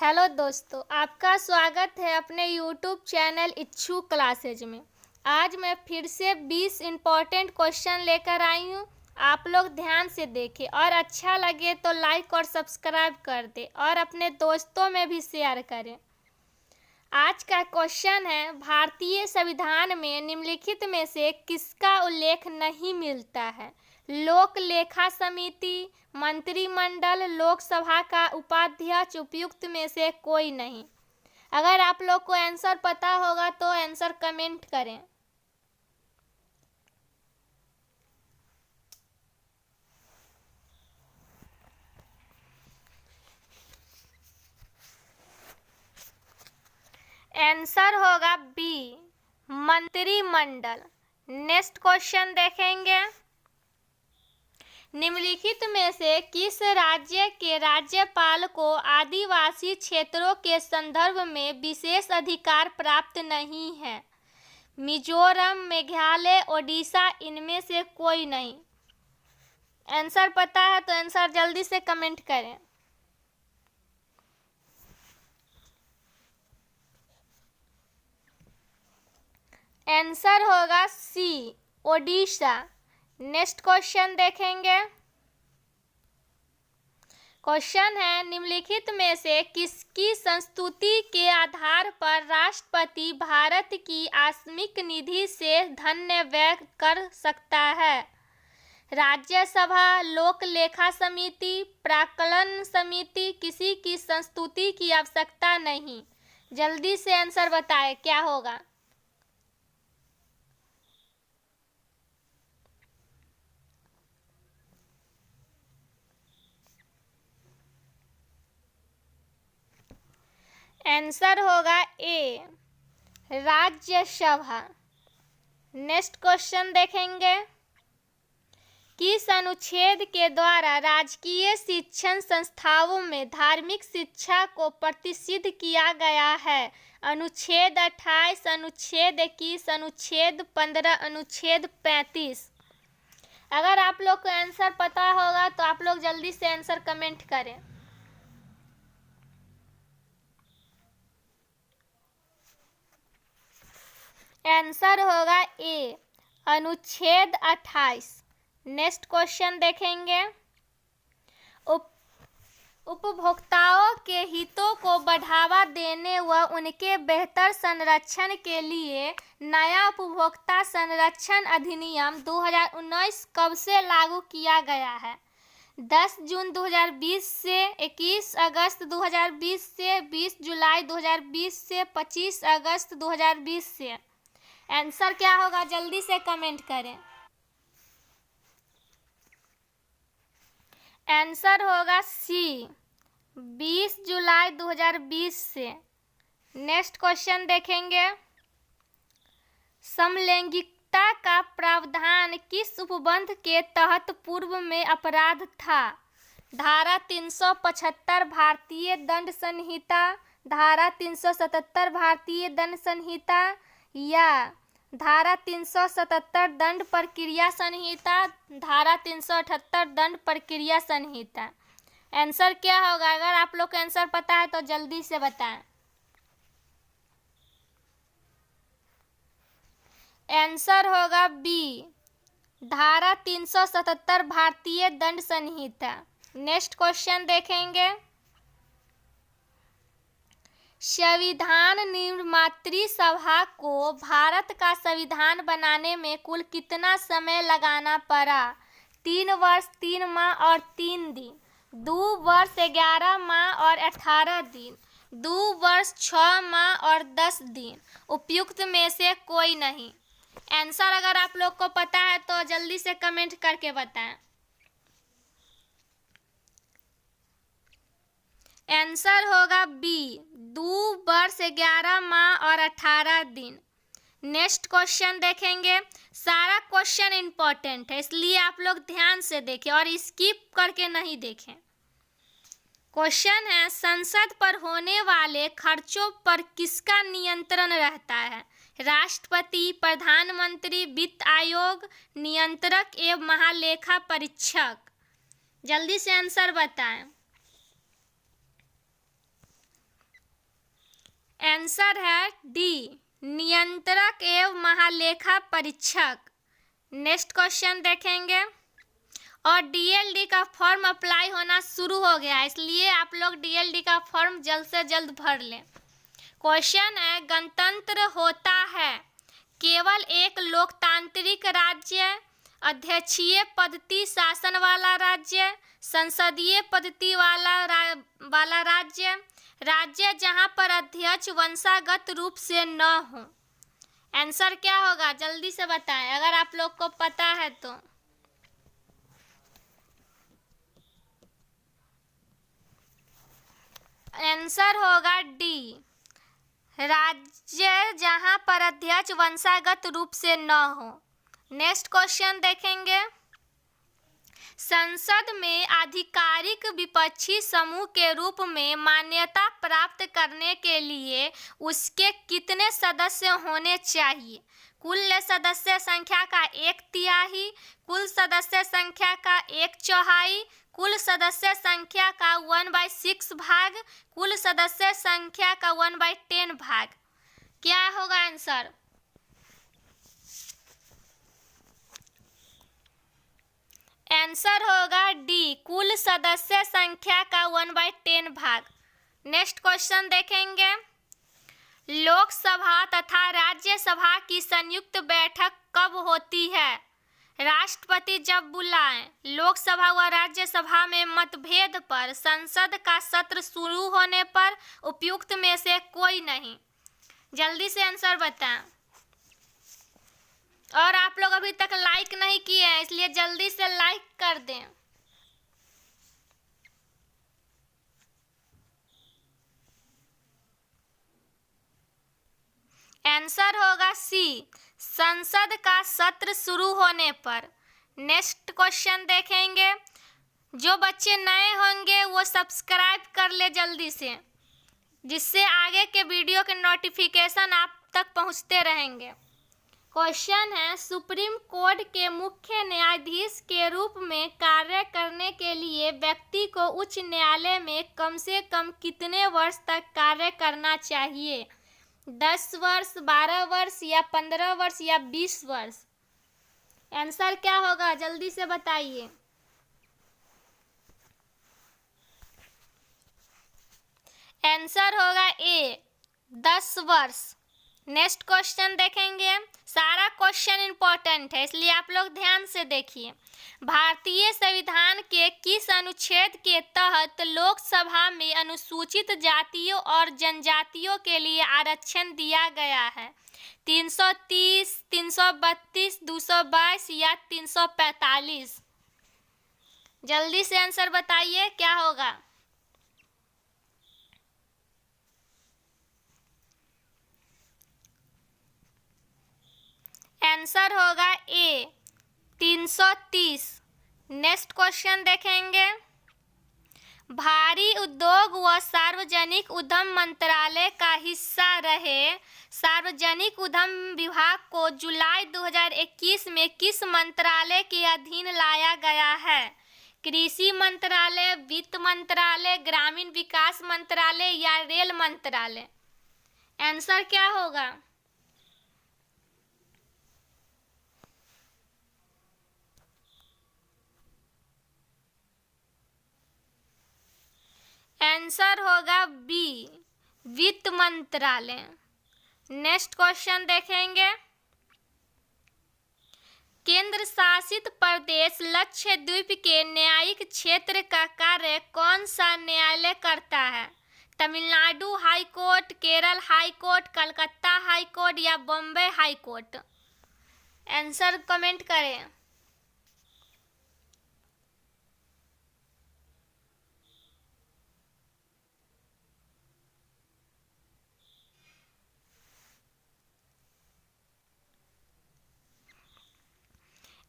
Hello दोस्तों, आपका स्वागत है अपने YouTube चैनल इच्छू क्लासेज में। आज मैं फिर से 20 इम्पोर्टेंट क्वेश्चन लेकर आई हूँ। आप लोग ध्यान से देखें और अच्छा लगे तो लाइक और सब्सक्राइब कर दें और अपने दोस्तों में भी शेयर करें। आज का क्वेश्चन है, भारतीय संविधान में निम्नलिखित में से किसका उल्लेख नहीं मिलता है? लोक लेखा समिति, मंत्रिमंडल, लोकसभा का उपाध्यक्ष, उपयुक्त में से कोई नहीं। अगर आप लोग को आंसर पता होगा तो आंसर कमेंट करें। आंसर होगा बी, मंत्रिमंडल। नेक्स्ट क्वेश्चन देखेंगे, निम्नलिखित में से किस राज्य के राज्यपाल को आदिवासी क्षेत्रों के संदर्भ में विशेष अधिकार प्राप्त नहीं है? मिजोरम, मेघालय, ओडिशा, इनमें से कोई नहीं। आंसर पता है तो आंसर जल्दी से कमेंट करें। आंसर होगा सी, ओडिशा। नेक्स्ट क्वेश्चन देखेंगे, क्वेश्चन है, निम्नलिखित में से किसकी संस्तुति के आधार पर राष्ट्रपति भारत की आकस्मिक निधि से धन व्यय कर सकता है? राज्यसभा, लोक लेखा समिति, प्राक्कलन समिति, किसी की संस्तुति की आवश्यकता नहीं। जल्दी से आंसर बताएं क्या होगा। आंसर होगा ए, राज्यसभा। नेक्स्ट क्वेश्चन देखेंगे, किस अनुच्छेद के द्वारा राजकीय शिक्षण संस्थाओं में धार्मिक शिक्षा को प्रतिषिद्ध किया गया है? अनुच्छेद 28, अनुच्छेद 21, अनुच्छेद 15, अनुच्छेद 35। अगर आप लोग को आंसर पता होगा तो आप लोग जल्दी से आंसर कमेंट करें। आंसर होगा ए, अनुच्छेद 28। नेक्स्ट क्वेश्चन देखेंगे, उपभोक्ताओं के हितों को बढ़ावा देने व उनके बेहतर संरक्षण के लिए नया उपभोक्ता संरक्षण अधिनियम 2019 कब से लागू किया गया है? 10 जून 2020 से, 21 अगस्त 2020 से, 20 जुलाई 2020 से, 25 अगस्त 2020 से। आंसर क्या होगा जल्दी से कमेंट करें। आंसर होगा सी, 20 जुलाई 2020 से। नेक्स्ट क्वेश्चन देखेंगे, समलैंगिकता का प्रावधान किस उपबंध के तहत पूर्व में अपराध था? धारा 375 भारतीय दंड संहिता, धारा 377 भारतीय दंड संहिता या धारा 377 दंड प्रक्रिया संहिता, धारा 378 दंड प्रक्रिया संहिता। आंसर क्या होगा? अगर आप लोग को आंसर पता है तो जल्दी से बताएं। आंसर होगा बी, धारा 377 भारतीय दंड संहिता। नेक्स्ट क्वेश्चन देखेंगे, संविधान निर्मात्री सभा को भारत का संविधान बनाने में कुल कितना समय लगाना पड़ा? 3 वर्ष, 3 माह और 3 दिन, 2 वर्ष, 11 माह और 18 दिन, 2 वर्ष, 6 माह और 10 दिन, उपयुक्त में से कोई नहीं। आंसर अगर आप लोग को पता है तो जल्दी से कमेंट करके बताएं। आंसर होगा बी, 2 वर्ष, 11 माह और 18 दिन। नेक्स्ट क्वेश्चन देखेंगे, सारा क्वेश्चन इंपॉर्टेंट है इसलिए आप लोग ध्यान से देखें और स्किप करके नहीं देखें। क्वेश्चन है, संसद पर होने वाले खर्चों पर किसका नियंत्रण रहता है? राष्ट्रपति, प्रधानमंत्री, वित्त आयोग, नियंत्रक एवं महालेखा परीक्षक। जल्दी से आंसर बताएं। आंसर है डी, नियंत्रक एवं महालेखा परीक्षक। नेक्स्ट क्वेश्चन देखेंगे। और डीएलडी का फॉर्म अप्लाई होना शुरू हो गया है, इसलिए आप लोग डीएलडी का फॉर्म जल्द से जल्द भर लें। क्वेश्चन है, गणतंत्र होता है केवल एक लोकतांत्रिक राज्य, अध्यक्षीय पद्धति शासन वाला राज्य, संसदीय पद्धति वाला राज्य, राज्य जहां पर अध्यक्ष वंशागत रूप से न हो। आंसर क्या होगा जल्दी से बताएं अगर आप लोग को पता है तो। आंसर होगा डी, राज्य जहां पर अध्यक्ष वंशागत रूप से न हो। नेक्स्ट क्वेश्चन देखेंगे। संसद में आधिकारिक विपक्षी समूह के रूप में मान्यता प्राप्त करने के लिए उसके कितने सदस्य होने चाहिए? कुल सदस्य संख्या का 1/3, कुल सदस्य संख्या का 1/4, कुल सदस्य संख्या का 1/6 भाग, कुल सदस्य संख्या का 1/10 भाग। क्या होगा आंसर? आंसर होगा डी, कुल सदस्य संख्या का 1/10 भाग। नेक्स्ट क्वेश्चन देखेंगे। लोकसभा तथा राज्यसभा की संयुक्त बैठक कब होती है? राष्ट्रपति जब बुलाएं। लोकसभा व राज्यसभा में मतभेद पर, संसद का सत्र शुरू होने पर, उपयुक्त में से कोई नहीं। जल्दी से आंसर बताएं। और आप लोग अभी तक लाइक नहीं किए हैं, इसलिए जल्दी से लाइक कर दें। आंसर होगा सी, संसद का सत्र शुरू होने पर। नेक्स्ट क्वेश्चन देखेंगे। जो बच्चे नए होंगे वो सब्सक्राइब कर ले जल्दी से, जिससे आगे के वीडियो के नोटिफिकेशन आप तक पहुंचते रहेंगे। क्वेश्चन है, सुप्रीम कोर्ट के मुख्य न्यायाधीश के रूप में कार्य करने के लिए व्यक्ति को उच्च न्यायालय में कम से कम कितने वर्ष तक कार्य करना चाहिए? 10 वर्ष, 12 वर्ष या 15 वर्ष या 20 वर्ष? आंसर क्या होगा जल्दी से बताइए। आंसर होगा ए, 10 वर्ष। नेक्स्ट क्वेश्चन देखेंगे। सारा क्वेश्चन इंपॉर्टेंट है, इसलिए आप लोग ध्यान से देखिए। भारतीय संविधान के किस अनुच्छेद के तहत लोकसभा में अनुसूचित जातियों और जनजातियों के लिए आरक्षण दिया गया है? 330, 332, 222 या 345? जल्दी से आंसर बताइए क्या होगा। आंसर होगा ए, 330। नेक्स्ट क्वेश्चन देखेंगे। भारी उद्योग व सार्वजनिक उद्यम मंत्रालय का हिस्सा रहे सार्वजनिक उद्यम विभाग को जुलाई 2021 में किस मंत्रालय के अधीन लाया गया है? कृषि मंत्रालय, वित्त मंत्रालय, ग्रामीण विकास मंत्रालय या रेल मंत्रालय? आंसर क्या होगा? आंसर होगा बी, वित्त मंत्रालय। नेक्स्ट क्वेश्चन देखेंगे। केंद्र शासित प्रदेश लक्षद्वीप के न्यायिक क्षेत्र का कार्य कौन सा न्यायालय करता है? Tamil Nadu high court, Kerala high court, Calcutta high court या Bombay high court? Answer comment करें।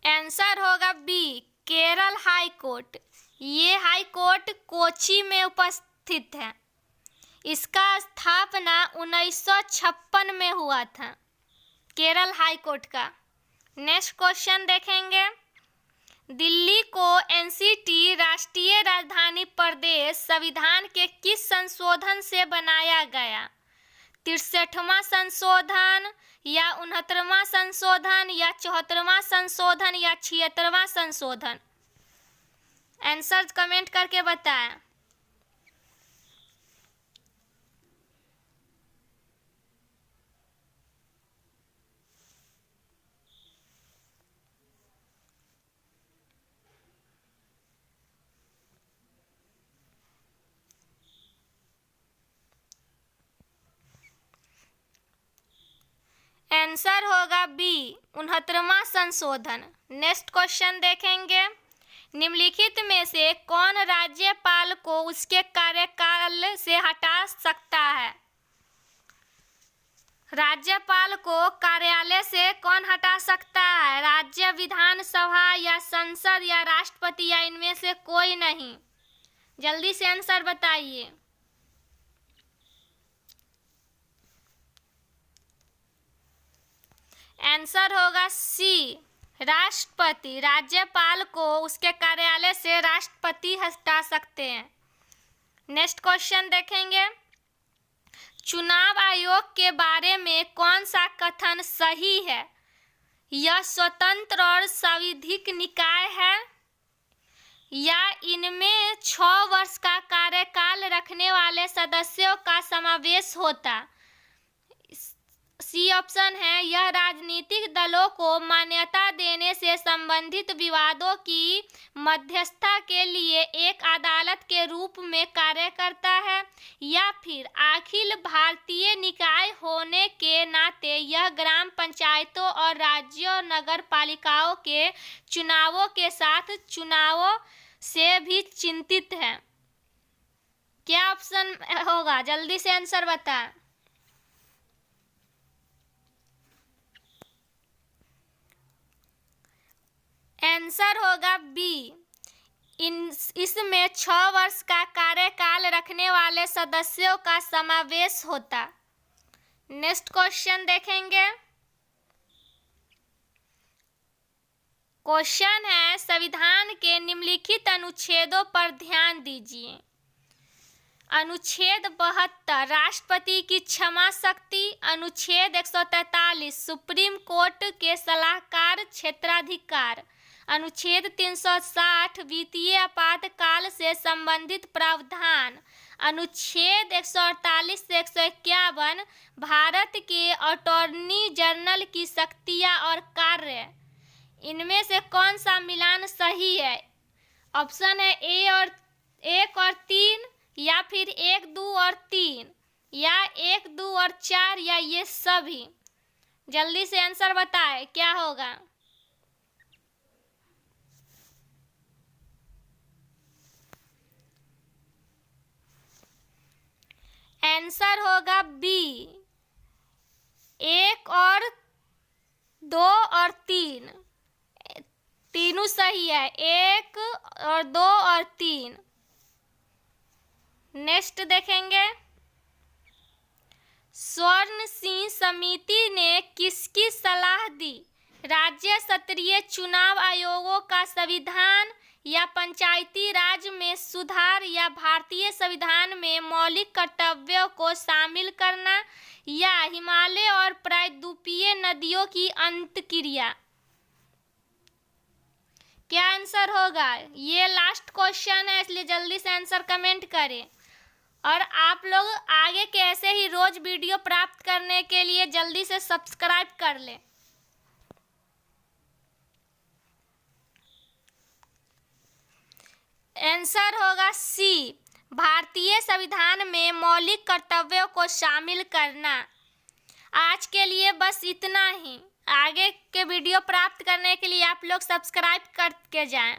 आंसर होगा बी, केरल हाई कोर्ट। ये हाई कोर्ट कोची में उपस्थित है। इसका स्थापना 1956 में हुआ था, केरल हाई कोर्ट का। नेक्स्ट क्वेश्चन देखेंगे। दिल्ली को एनसीटी राष्ट्रीय राजधानी प्रदेश संविधान के किस संशोधन से बनाया गया? 63वां संशोधन या 69वां संशोधन या 74वां संशोधन या 76वां संशोधन? आंसर कमेंट करके बताएं। आंसर होगा बी 69वां संशोधन। नेक्स्ट क्वेश्चन देखेंगे। निम्नलिखित में से कौन राज्यपाल को उसके कार्यकाल से हटा सकता है? राज्यपाल को कार्यालय से कौन हटा सकता है? राज्य विधानसभा या संसद या राष्ट्रपति या इनमें से कोई नहीं? जल्दी से आंसर बताइए। आंसर होगा सी राष्ट्रपति। राज्यपाल को उसके कार्यालय से राष्ट्रपति हटा सकते हैं। नेक्स्ट क्वेश्चन देखेंगे। चुनाव आयोग के बारे में कौन सा कथन सही है? यह स्वतंत्र और सांविधिक निकाय है या इनमें 6 वर्ष का कार्यकाल रखने वाले सदस्यों का समावेश होता? सी ऑप्शन है, यह राजनीतिक दलों को मान्यता देने से संबंधित विवादों की मध्यस्थता के लिए एक अदालत के रूप में कार्य करता है, या फिर अखिल भारतीय निकाय होने के नाते यह ग्राम पंचायतों और राज्यों नगर पालिकाओं के चुनावों के साथ चुनावों से भी चिंतित है। क्या ऑप्शन होगा? जल्दी से आंसर बताएं। आंसर होगा बी। इसमें 6 वर्ष का कार्यकाल रखने वाले सदस्यों का समावेश होता। नेक्स्ट क्वेश्चन देखेंगे। क्वेश्चन है, संविधान के निम्नलिखित अनुच्छेदों पर ध्यान दीजिए। अनुच्छेद 72 राष्ट्रपति की क्षमा शक्ति, अनुच्छेद 143 सुप्रीम कोर्ट के सलाहकार क्षेत्राधिकार, अनुच्छेद 360 वित्तीय आपातकाल से संबंधित प्रावधान, अनुच्छेद 148 से 151 भारत के अटॉर्नी जनरल की शक्तियां और कार्य, इनमें से कौन सा मिलान सही है? ऑप्शन है ए और 1 और 3 या फिर 1, 2 और 3 या 1, 2 और 4 या ये सभी? जल्दी से आंसर बताएं क्या होगा। आंसर होगा बी 1 और 2 और 3, तीनों सही है। 1 और 2 और 3। नेक्स्ट देखेंगे। स्वर्ण सिंह समिति ने किसकी सलाह दी? राज्य स्तरीय चुनाव आयोगों का संविधान या पंचायती राज में सुधार या भारतीय संविधान में मौलिक कर्तव्यों को शामिल करना या हिमालय और प्रायद्वीपीय नदियों की अंतक्रिया? क्या आंसर होगा? ये लास्ट क्वेश्चन है, इसलिए जल्दी से आंसर कमेंट करें। और आप लोग आगे के ऐसे ही रोज वीडियो प्राप्त करने के लिए जल्दी से सब्सक्राइब कर लें। आंसर होगा सी भारतीय संविधान में मौलिक कर्तव्यों को शामिल करना। आज के लिए बस इतना ही। आगे के वीडियो प्राप्त करने के लिए आप लोग सब्सक्राइब करके जाएं।